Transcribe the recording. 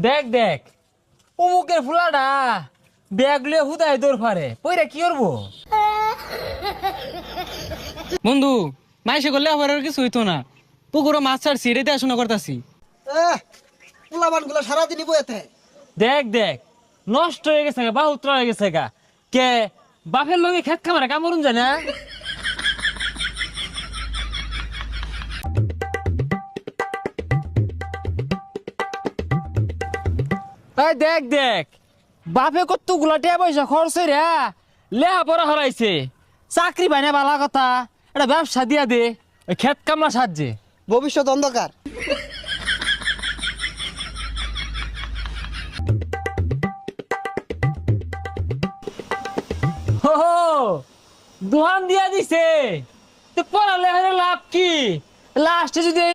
দেখ দেখ অমুকের ফুলাটা ব্যাগ লিয়ে হুদায় দৌড় ফারে পইরা কি করবো? বন্ধু মাইসে করলে আবার আর কিছু হইতো না। পুকুরও মাছ ছাড়ছি, রেতে আসনা করতাছি। পোলাবান গুলো সারাদিনই বইতে। দেখ দেখ নষ্ট হয়ে গেছে গা, বাহুত্র হয়ে গেছে গা। কে বাপের লগে খেত খামারে কামড়ুন যায় না? এই দেখ দেখ বাপে কত গুলা পয়সা খরচ রে লেহা পড়া হরাইছে, চাকরি পাই না বালা কথা, এটা ব্যবসা দিয়া দে ওই খেত কামলা সাহায্যে। ভবিষ্যৎ অন্ধকার। হো হো, দোহান দিয়া দিছে তো পড়ালে লাভ কি? লাস্টে যদি